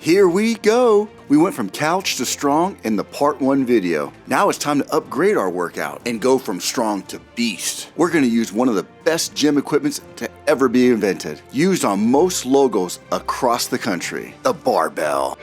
Here we go! We went from couch to strong in the part 1 video. Now it's time to upgrade our workout and go from strong to beast. We're going to use one of the best gym equipments to ever be invented, used on most logos across the country, the barbell.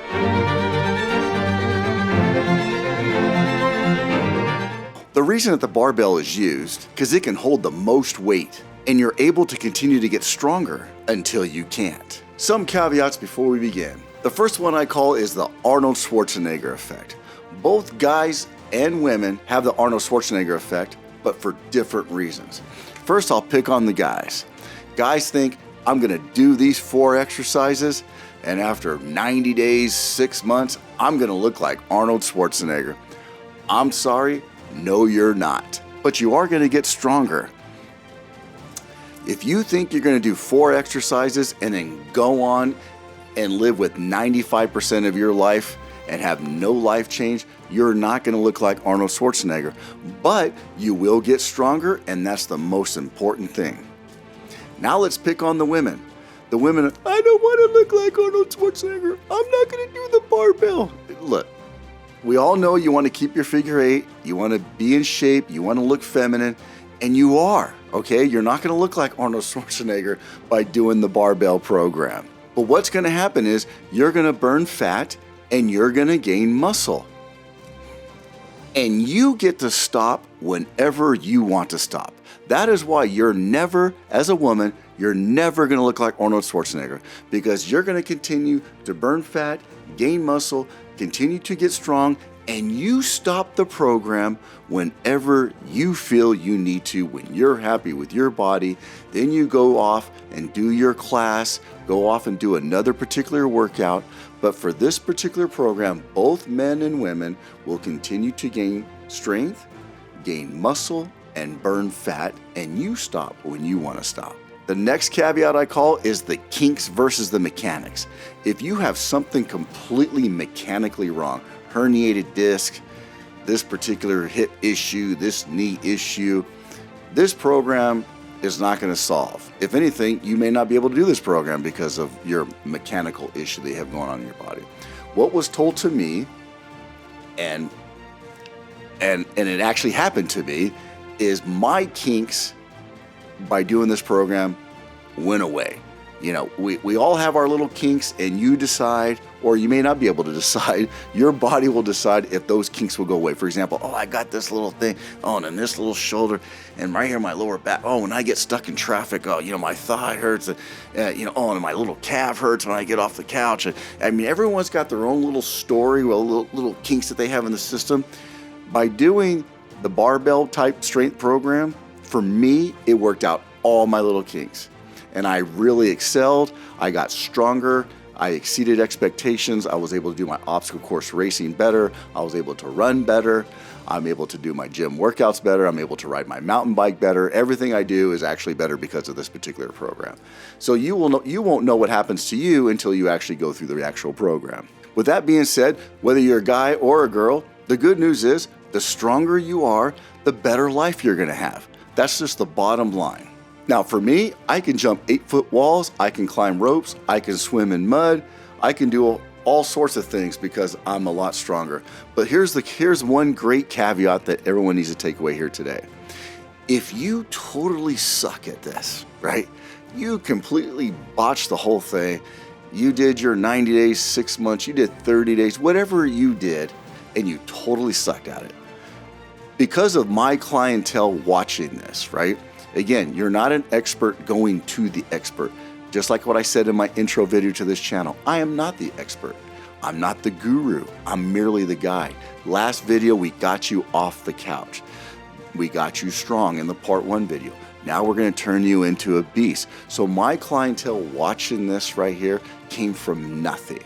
The reason that the barbell is used, because it can hold the most weight, and you're able to continue to get stronger until you can't. Some caveats before we begin. The first one I call is the Arnold Schwarzenegger effect. Both guys and women have the Arnold Schwarzenegger effect, but for different reasons. First, I'll pick on the guys. Guys think, I'm gonna do these 4 exercises, and after 90 days, 6 months, I'm gonna look like Arnold Schwarzenegger. I'm sorry, no you're not. But you are gonna get stronger. If you think you're gonna do 4 exercises and then go on and live with 95% of your life and have no life change, you're not going to look like Arnold Schwarzenegger. But you will get stronger, and that's the most important thing. Now let's pick on the women. The women, I don't want to look like Arnold Schwarzenegger. I'm not going to do the barbell. Look, we all know you want to keep your figure 8. You want to be in shape. You want to look feminine. And you are, okay? You're not going to look like Arnold Schwarzenegger by doing the barbell program. But what's going to happen is you're going to burn fat and you're going to gain muscle. And you get to stop whenever you want to stop. That is why you're never, as a woman, you're never going to look like Arnold Schwarzenegger, because you're going to continue to burn fat, gain muscle, continue to get strong, and you stop the program whenever you feel you need to, when you're happy with your body. Then you go off and do your class, go off and do another particular workout. But for this particular program, both men and women will continue to gain strength, gain muscle, and burn fat, and you stop when you want to stop. The next caveat I call is the kinks versus the mechanics. If you have something completely mechanically wrong, herniated disc, this particular hip issue, this knee issue, this program is not going to solve. If anything, you may not be able to do this program because of your mechanical issue that you have going on in your body. What was told to me, and it actually happened to me, is my kinks by doing this program went away. You know, we all have our little kinks, and you decide, or you may not be able to decide, your body will decide if those kinks will go away. For example, I got this little thing, and then this little shoulder, and right here my lower back, when I get stuck in traffic, my thigh hurts, and my little calf hurts when I get off the couch. I mean, everyone's got their own little story, little kinks that they have in the system. By doing the barbell type strength program, for me, it worked out all my little kinks. And I really excelled. I got stronger. I exceeded expectations. I was able to do my obstacle course racing better. I was able to run better. I'm able to do my gym workouts better. I'm able to ride my mountain bike better. Everything I do is actually better because of this particular program. So you won't know what happens to you until you actually go through the actual program. With that being said, whether you're a guy or a girl, the good news is the stronger you are, the better life you're going to have. That's just the bottom line. Now for me, I can jump 8-foot walls, I can climb ropes, I can swim in mud, I can do all sorts of things because I'm a lot stronger. But here's one great caveat that everyone needs to take away here today. If you totally suck at this, right? You completely botched the whole thing. You did your 90 days, 6 months, you did 30 days, whatever you did, and you totally sucked at it. Because of my clientele watching this, right? Again, you're not an expert going to the expert. Just like what I said in my intro video to this channel, I am not the expert. I'm not the guru. I'm merely the guide. Last video, we got you off the couch. We got you strong in the part 1 video. Now we're going to turn you into a beast. So my clientele watching this right here came from nothing.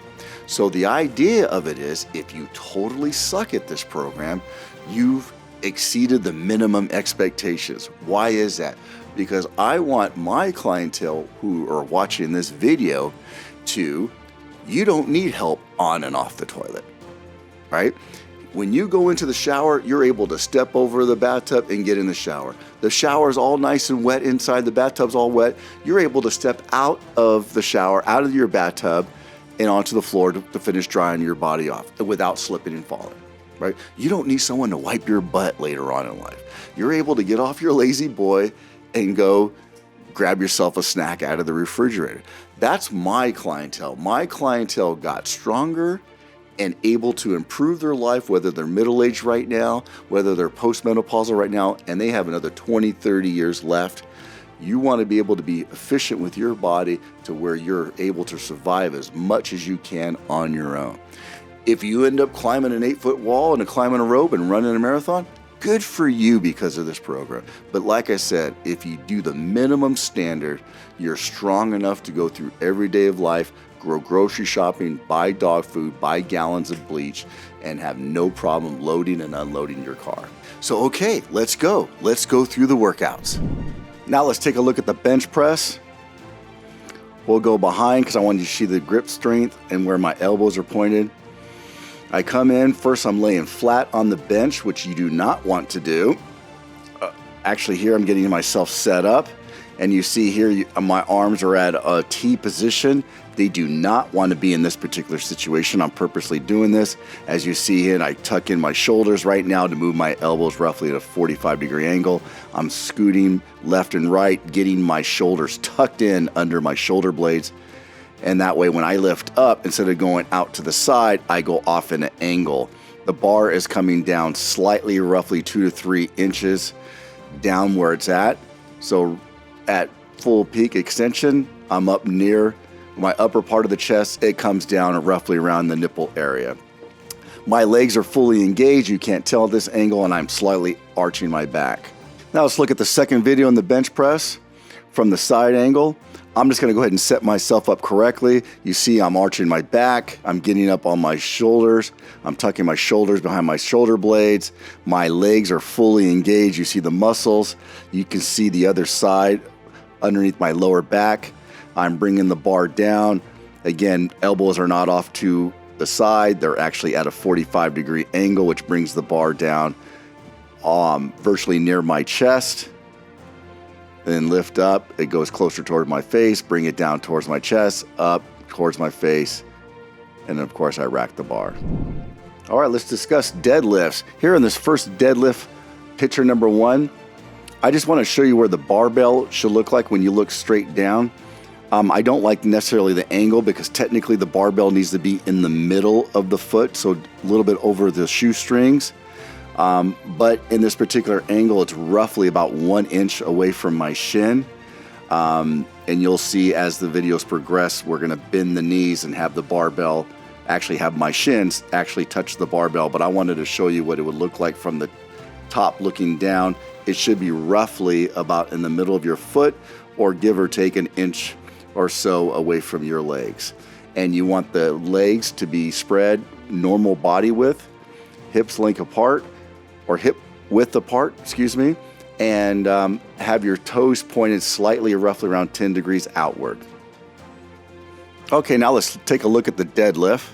So the idea of it is, if you totally suck at this program, you've exceeded the minimum expectations. Why is that? Because I want my clientele who are watching this video you don't need help on and off the toilet, right? When you go into the shower, you're able to step over the bathtub and get in the shower. The shower's all nice and wet inside, the bathtub's all wet. You're able to step out of the shower, out of your bathtub, and onto the floor to finish drying your body off without slipping and falling, right? You don't need someone to wipe your butt later on in life. You're able to get off your lazy boy and go grab yourself a snack out of the refrigerator. That's my clientele. My clientele got stronger and able to improve their life, whether they're middle-aged right now, whether they're postmenopausal right now, and they have another 20, 30 years left. You want to be able to be efficient with your body to where you're able to survive as much as you can on your own. If you end up climbing an 8-foot wall and climbing a rope and running a marathon, good for you because of this program. But like I said, if you do the minimum standard, you're strong enough to go through every day of life, go grocery shopping, buy dog food, buy gallons of bleach, and have no problem loading and unloading your car. So okay, let's go. Let's go through the workouts. Now let's take a look at the bench press. We'll go behind because I want you to see the grip strength and where my elbows are pointed. I come in, first I'm laying flat on the bench, which you do not want to do. Actually here I'm getting myself set up, and you see here my arms are at a T position. They do not want to be in this particular situation. I'm purposely doing this. As you see here, I tuck in my shoulders right now to move my elbows roughly at a 45-degree angle. I'm scooting left and right, getting my shoulders tucked in under my shoulder blades. And that way, when I lift up, instead of going out to the side, I go off in an angle. The bar is coming down slightly, roughly 2 to 3 inches down where it's at. So at full peak extension, I'm up near my upper part of the chest. It comes down roughly around the nipple area. My legs are fully engaged. You can't tell at this angle, and I'm slightly arching my back. Now let's look at the second video in the bench press from the side angle. I'm just going to go ahead and set myself up correctly. You see I'm arching my back. I'm getting up on my shoulders. I'm tucking my shoulders behind my shoulder blades. My legs are fully engaged. You see the muscles. You can see the other side underneath my lower back. I'm bringing the bar down. Again, elbows are not off to the side. They're actually at a 45-degree angle, which brings the bar down virtually near my chest. Then lift up, it goes closer toward my face, bring it down towards my chest, up towards my face, and then of course I rack the bar. All right, let's discuss deadlifts. Here in this first deadlift, picture number 1, I just want to show you where the barbell should look like when you look straight down. I don't like necessarily the angle because technically the barbell needs to be in the middle of the foot, so a little bit over the shoestrings. But in this particular angle, it's roughly about 1 inch away from my shin. And you'll see as the videos progress, we're going to bend the knees and have the barbell, actually have my shins actually touch the barbell. But I wanted to show you what it would look like from the top looking down. It should be roughly about in the middle of your foot, or give or take an inch or so away from your legs. And you want the legs to be spread normal body width, hips length apart, or hip width apart, and have your toes pointed slightly, roughly around 10 degrees outward. Okay, now let's take a look at the deadlift.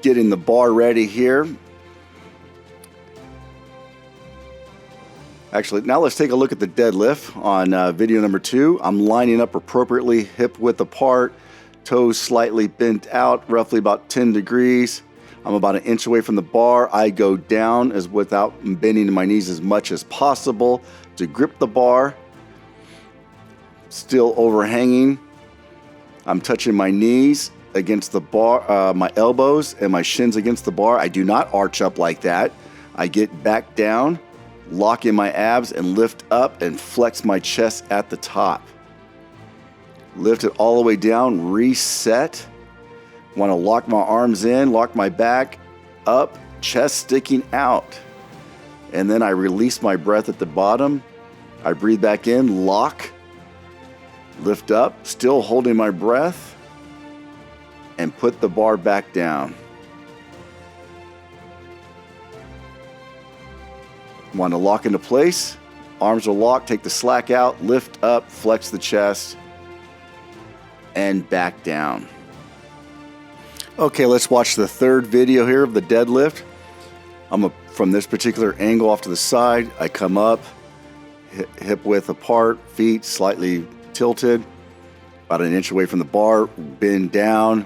Getting the bar ready here. Actually, now let's take a look at the deadlift on video number 2. I'm lining up appropriately, hip width apart, toes slightly bent out, roughly about 10 degrees. I'm about 1 inch away from the bar. I go down without bending my knees as much as possible to grip the bar. Still overhanging. I'm touching my knees against the bar, my elbows and my shins against the bar. I do not arch up like that. I get back down, lock in my abs, and lift up and flex my chest at the top. Lift it all the way down, reset. Want to lock my arms in, lock my back up, chest sticking out. And then I release my breath at the bottom. I breathe back in, lock, lift up, still holding my breath, and put the bar back down. Want to lock into place. Arms are locked, take the slack out, lift up, flex the chest, and back down. Okay, let's watch the third video here of the deadlift. From this particular angle off to the side, I come up, hip width apart, feet slightly tilted. about an inch away from the bar, bend down,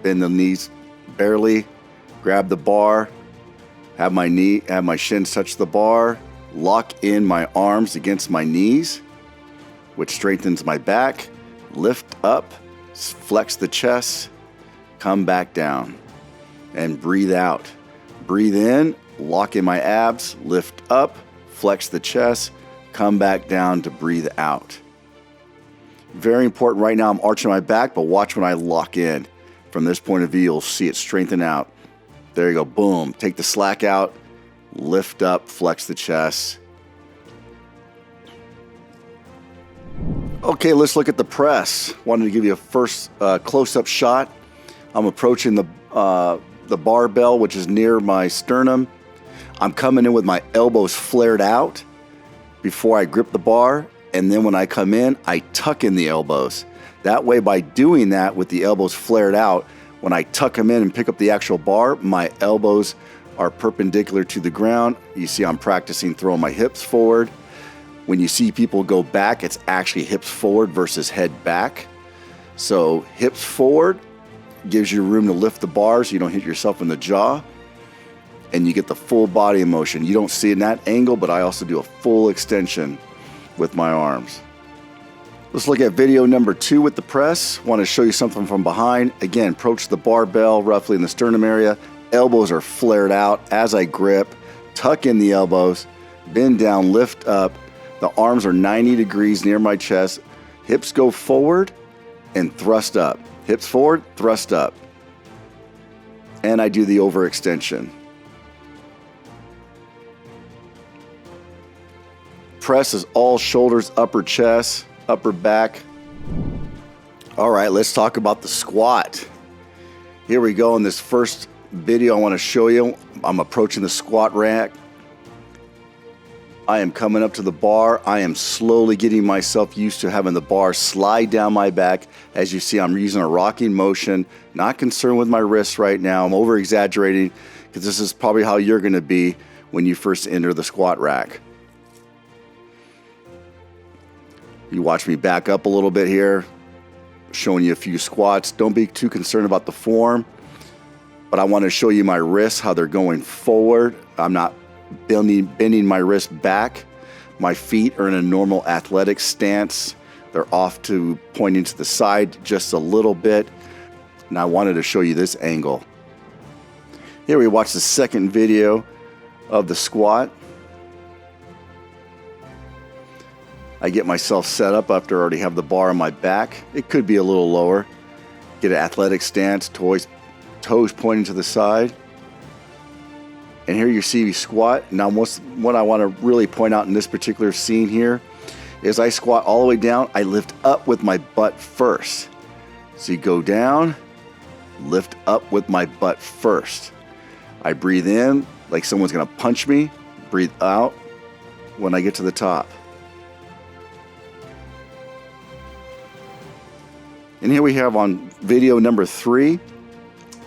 bend the knees barely, grab the bar, have my shins touch the bar, lock in my arms against my knees, which strengthens my back, lift up, flex the chest, come back down, and breathe out. Breathe in, lock in my abs, lift up, flex the chest, come back down to breathe out. Very important right now, I'm arching my back, but watch when I lock in. From this point of view, you'll see it strengthen out. There you go, boom. Take the slack out, lift up, flex the chest. Okay, let's look at the press. Wanted to give you a first close-up shot. I'm approaching the barbell, which is near my sternum. I'm coming in with my elbows flared out before I grip the bar. And then when I come in, I tuck in the elbows. That way, by doing that with the elbows flared out, when I tuck them in and pick up the actual bar, my elbows are perpendicular to the ground. You see I'm practicing throwing my hips forward. When you see people go back, it's actually hips forward versus head back. So hips forward gives you room to lift the bar so you don't hit yourself in the jaw. And you get the full body in motion. You don't see it in that angle, but I also do a full extension with my arms. Let's look at video number 2 with the press. Want to show you something from behind. Again, approach the barbell roughly in the sternum area. Elbows are flared out as I grip. Tuck in the elbows, bend down, lift up. The arms are 90 degrees near my chest. Hips go forward and thrust up. Hips forward, thrust up. And I do the overextension. Press is all shoulders, upper chest, upper back. All right, let's talk about the squat. Here we go. In this first video I want to show you, I'm approaching the squat rack. I am coming up to the bar. I am slowly getting myself used to having the bar slide down my back. As you see, I'm using a rocking motion. Not concerned with my wrists right now. I'm over exaggerating because this is probably how you're going to be when you first enter the squat rack. You watch me back up a little bit here, showing you a few squats. Don't be too concerned about the form, but I want to show you my wrists, how they're going forward. I'm not bending my wrist back. My feet are in a normal athletic stance. They're off to pointing to the side just a little bit. And I wanted to show you this angle. Here we watch the second video of the squat. I get myself set up after I already have the bar on my back. It could be a little lower. Get an athletic stance, toes pointing to the side. And here you see me squat. Now what I want to really point out in this particular scene here is I squat all the way down. I lift up with my butt first. So you go down, lift up with my butt first. I breathe in like someone's going to punch me. Breathe out when I get to the top. And here we have on video number 3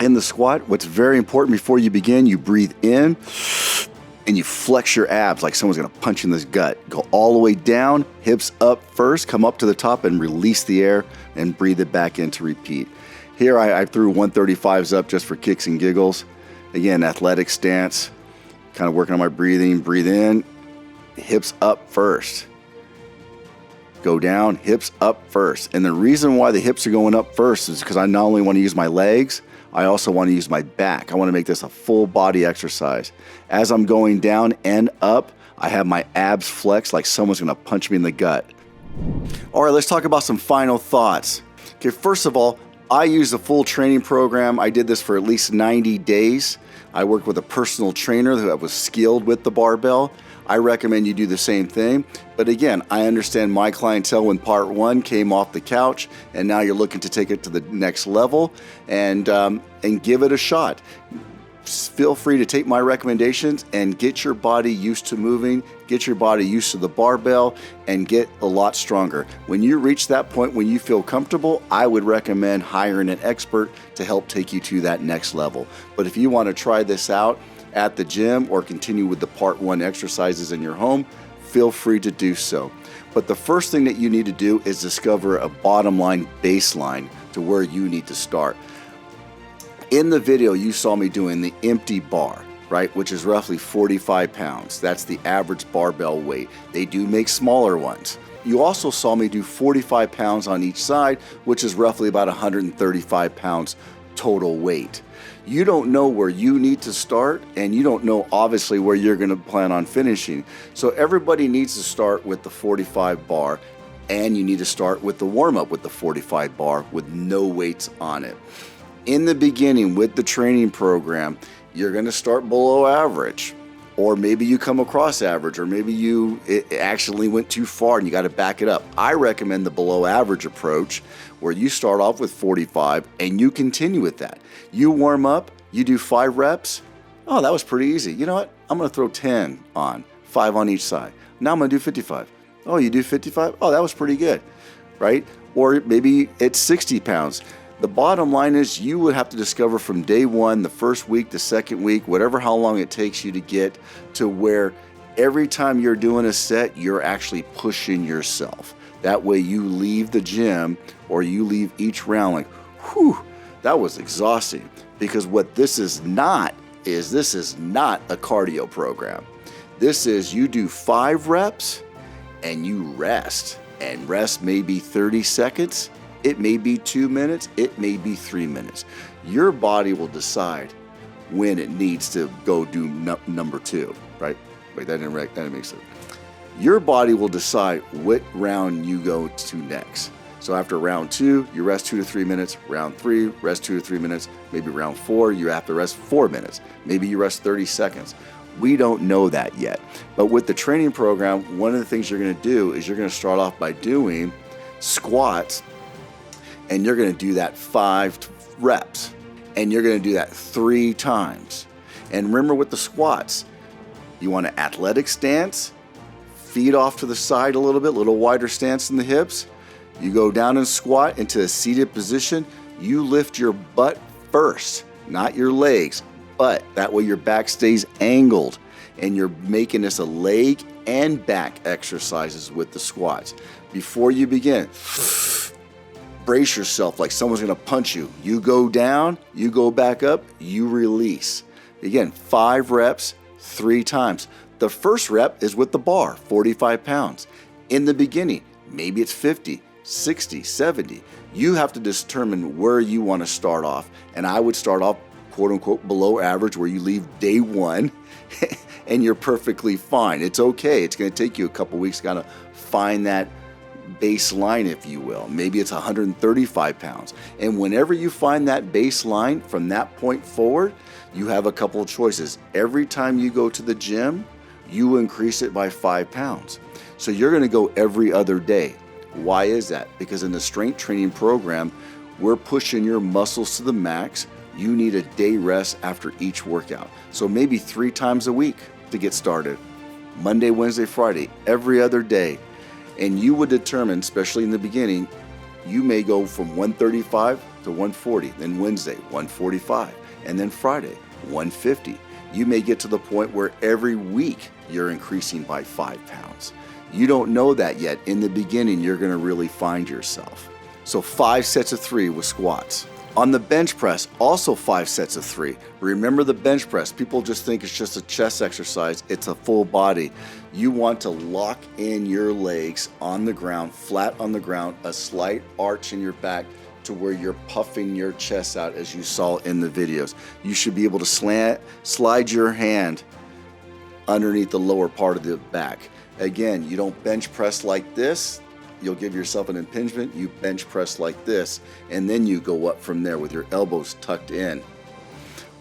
in the squat. What's very important before you begin, you breathe in and you flex your abs like someone's going to punch you in the gut. Go all the way down, hips up first, come up to the top and release the air and breathe it back in to repeat. Here I threw 135s up just for kicks and giggles. Again, athletic stance, kind of working on my breathing. Breathe in, hips up first. Go down, hips up first. And the reason why the hips are going up first is because I not only want to use my legs, I also want to use my back. I want to make this a full body exercise. As I'm going down and up, I have my abs flexed like someone's going to punch me in the gut. All right, let's talk about some final thoughts. Okay, first of all, I use the full training program. I did this for at least 90 days. I worked with a personal trainer who was skilled with the barbell. I recommend you do the same thing. But again, I understand my clientele when part 1 came off the couch and now you're looking to take it to the next level and give it a shot. Feel free to take my recommendations and get your body used to moving, get your body used to the barbell, and get a lot stronger. When you reach that point when you feel comfortable, I would recommend hiring an expert to help take you to that next level. But if you want to try this out at the gym or continue with the part 1 exercises in your home, feel free to do so. But the first thing that you need to do is discover a bottom line baseline to where you need to start. In the video, you saw me doing the empty bar, right, which is roughly 45 pounds. That's the average barbell weight. They do make smaller ones. You also saw me do 45 pounds on each side, which is roughly about 135 pounds total weight. You don't know where you need to start, and you don't know obviously where you're going to plan on finishing. So everybody needs to start with the 45 bar, and you need to start with the warm-up with the 45 bar with no weights on it. In the beginning with the training program, you're going to start below average, or maybe you come across average, or maybe it actually went too far and you got to back it up. I recommend the below average approach, where you start off with 45 and you continue with that. You warm up, you do 5 reps. Oh, that was pretty easy. You know what? I'm going to throw 10 on, 5 on each side. Now I'm going to do 55. Oh, you do 55? Oh, that was pretty good, right? Or maybe it's 60 pounds. The bottom line is you would have to discover from day one, the first week, the second week, whatever how long it takes you to get to where every time you're doing a set, you're actually pushing yourself. That way you leave the gym or you leave each round like, whew, that was exhausting. Because what this is not a cardio program. This is you do 5 reps and you rest. And rest may be 30 seconds. It may be 2 minutes, it may be 3 minutes. Your body will decide when it needs to go do number 2, right? Wait, that didn't make sense. Your body will decide what round you go to next. So after round 2, you rest 2 to 3 minutes. Round 3, rest 2 to 3 minutes. Maybe round 4, you have to rest 4 minutes. Maybe you rest 30 seconds. We don't know that yet. But with the training program, one of the things you're going to do is you're going to start off by doing squats. And you're going to do that 5 reps. And you're going to do that 3 times. And remember with the squats, you want an athletic stance, feet off to the side a little wider stance in the hips. You go down and squat into a seated position. You lift your butt first, not your legs, but that way your back stays angled. And you're making this a leg and back exercises with the squats. Before you begin, brace yourself like someone's going to punch you. You go down, you go back up, you release. Again, 5 reps, 3 times. The first rep is with the bar, 45 pounds. In the beginning, maybe it's 50, 60, 70. You have to determine where you want to start off. And I would start off, quote unquote, below average, where you leave day 1 and you're perfectly fine. It's okay. It's going to take you a couple weeks to kind of find that baseline, if you will. Maybe it's 135 pounds. And whenever you find that baseline from that point forward, you have a couple of choices. Every time you go to the gym, you increase it by 5 pounds. So you're going to go every other day. Why is that? Because in the strength training program, we're pushing your muscles to the max. You need a day rest after each workout. So maybe 3 times a week to get started. Monday, Wednesday, Friday, every other day. And you would determine, especially in the beginning, you may go from 135 to 140, then Wednesday, 145, and then Friday, 150. You may get to the point where every week you're increasing by 5 pounds. You don't know that yet. In the beginning, you're going to really find yourself. So 5 sets of 3 with squats. On the bench press, also 5 sets of 3. Remember the bench press. People just think it's just a chest exercise. It's a full body. You want to lock in your legs on the ground, flat on the ground, a slight arch in your back to where you're puffing your chest out as you saw in the videos. You should be able to slide your hand underneath the lower part of the back. Again, you don't bench press like this. You'll give yourself an impingement. You bench press like this, and then you go up from there with your elbows tucked in.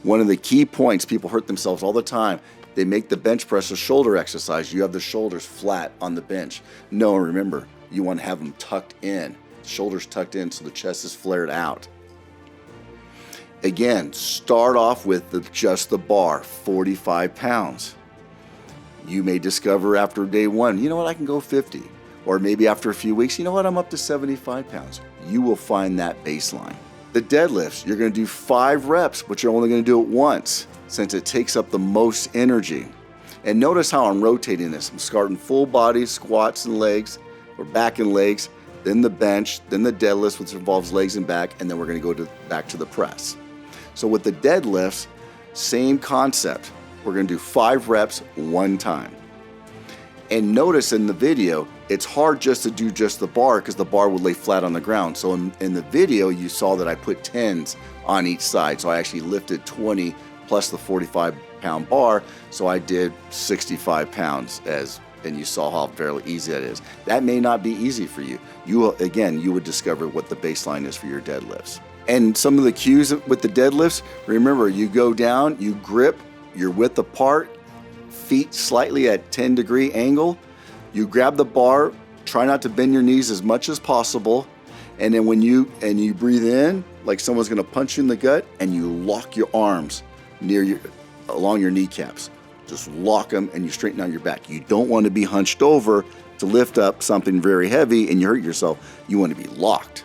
One of the key points, people hurt themselves all the time. They make the bench press a shoulder exercise. You have the shoulders flat on the bench. No, remember, you want to have them tucked in. Shoulders tucked in so the chest is flared out. Again, start off with just the bar, 45 pounds. You may discover after day 1, you know what, I can go 50. Or maybe after a few weeks, you know what, I'm up to 75 pounds. You will find that baseline. The deadlifts, you're going to do 5 reps, but you're only going to do it once since it takes up the most energy. And notice how I'm rotating this. I'm starting full body, squats and legs, or back and legs, then the bench, then the deadlifts, which involves legs and back, and then we're going to go back to the press. So with the deadlifts, same concept. We're going to do 5 reps one time. And notice in the video, it's hard just to do just the bar because the bar would lay flat on the ground. So in the video, you saw that I put 10s on each side. So I actually lifted 20 plus the 45-pound bar. So I did 65 pounds and you saw how fairly easy that is. That may not be easy for you. You would discover what the baseline is for your deadlifts. And some of the cues with the deadlifts, remember, you go down, you grip, your width apart, feet slightly at 10-degree angle. You grab the bar, try not to bend your knees as much as possible. And then when you breathe in, like someone's gonna punch you in the gut, and you lock your arms along your kneecaps. Just lock them and you straighten out your back. You don't want to be hunched over to lift up something very heavy and you hurt yourself. You want to be locked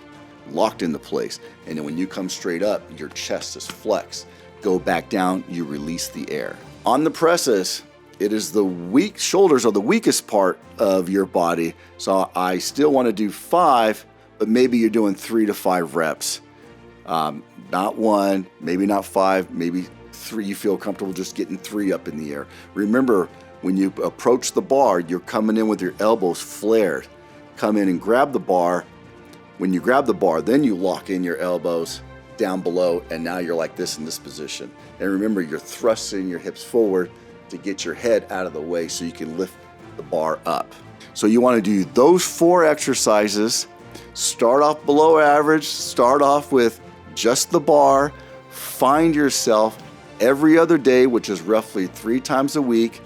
into place. And then when you come straight up, your chest is flexed. Go back down, you release the air. On the presses, it is shoulders are the weakest part of your body. So I still want to do 5, but maybe you're doing 3 to 5 reps. Not 1, maybe not 5, maybe 3. You feel comfortable just getting 3 up in the air. Remember, when you approach the bar, you're coming in with your elbows flared. Come in and grab the bar. When you grab the bar, then you lock in your elbows down below, and now you're like this in this position. And remember, you're thrusting your hips forward to get your head out of the way so you can lift the bar up. So you want to do those 4 exercises. Start off below average, start off with just the bar. Find yourself every other day, which is roughly 3 times a week.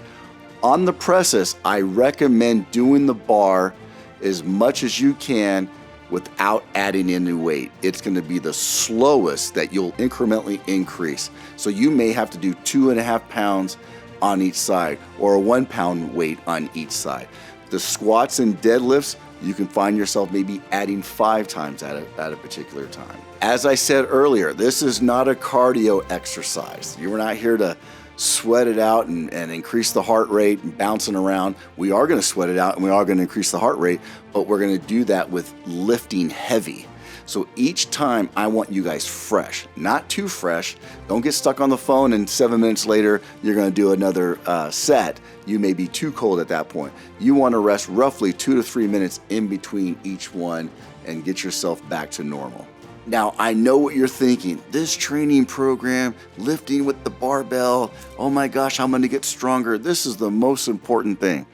On the presses, I recommend doing the bar as much as you can without adding any weight. It's going to be the slowest that you'll incrementally increase. So you may have to do 2.5 pounds on each side or a 1 pound weight on each side. The squats and deadlifts, you can find yourself maybe adding 5 times at a particular time. As I said earlier, this is not a cardio exercise. You're not here to sweat it out and increase the heart rate and bouncing around. We are going to sweat it out and we are going to increase the heart rate, but we're going to do that with lifting heavy. So each time I want you guys fresh, not too fresh. Don't get stuck on the phone and 7 minutes later you're going to do another set. You may be too cold at that point. You want to rest roughly 2 to 3 minutes in between each one and get yourself back to normal. Now, I know what you're thinking. This training program, lifting with the barbell, oh my gosh, I'm going to get stronger. This is the most important thing.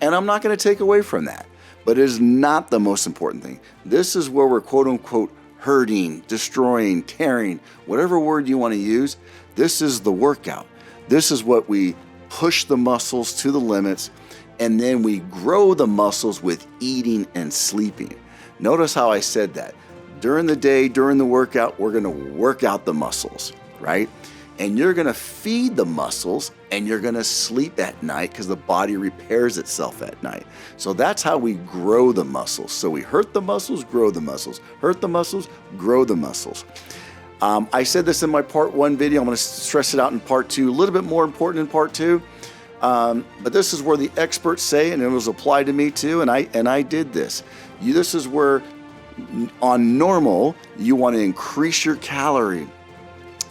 And I'm not going to take away from that, but it is not the most important thing. This is where we're quote unquote hurting, destroying, tearing, whatever word you want to use. This is the workout. This is what we push the muscles to the limits, and then we grow the muscles with eating and sleeping. Notice how I said that. During the day, during the workout, we're going to work out the muscles, right? And you're going to feed the muscles and you're going to sleep at night because the body repairs itself at night. So that's how we grow the muscles. So we hurt the muscles, grow the muscles, hurt the muscles, grow the muscles. I said this in my part 1 video. I'm going to stress it out in part 2, a little bit more important in part 2. But this is where the experts say, and it was applied to me too, and I did this. This is where on normal, you want to increase your calorie.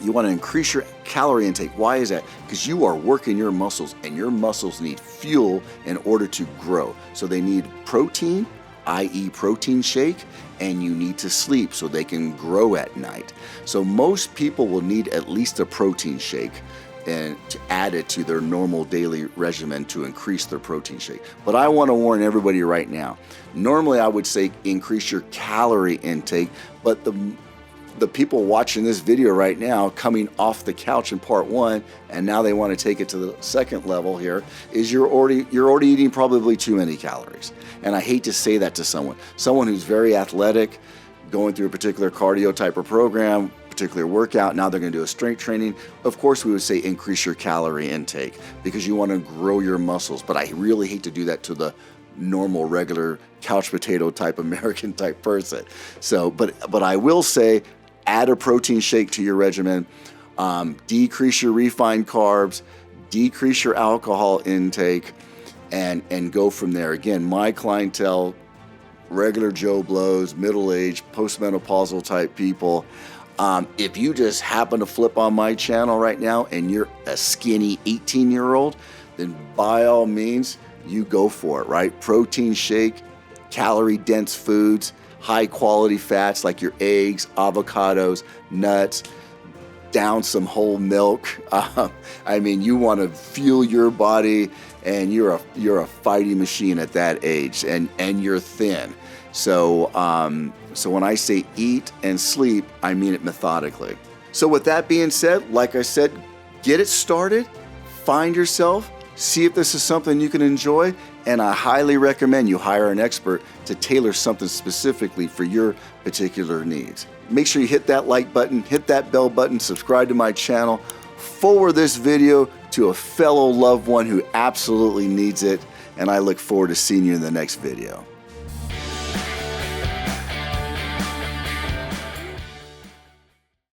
You want to increase your calorie intake. Why is that? Because you are working your muscles, and your muscles need fuel in order to grow. So they need protein, i.e. protein shake, and you need to sleep so they can grow at night. So most people will need at least a protein shake and to add it to their normal daily regimen to increase their protein shake. But I want to warn everybody right now. Normally I would say increase your calorie intake, but the people watching this video right now coming off the couch in part 1 and now they want to take it to the second level here is you're already eating probably too many calories. And I hate to say that to someone who's very athletic, going through a particular cardio type of program, particular workout. Now they're going to do a strength training. Of course, we would say increase your calorie intake because you want to grow your muscles. But I really hate to do that to the normal, regular couch potato type American type person. So, but I will say add a protein shake to your regimen, decrease your refined carbs, decrease your alcohol intake, and go from there. Again, my clientele regular Joe Blows, middle-aged, postmenopausal type people. If you just happen to flip on my channel right now and you're a skinny 18-year-old, then by all means, you go for it, right? Protein shake, calorie-dense foods, high-quality fats like your eggs, avocados, nuts, down some whole milk. I mean, you want to fuel your body, and you're a fighting machine at that age, and you're thin. So when I say eat and sleep, I mean it methodically. So with that being said, like I said, get it started, find yourself, see if this is something you can enjoy, and I highly recommend you hire an expert to tailor something specifically for your particular needs. Make sure you hit that like button, hit that bell button, subscribe to my channel, forward this video to a fellow loved one who absolutely needs it, and I look forward to seeing you in the next video.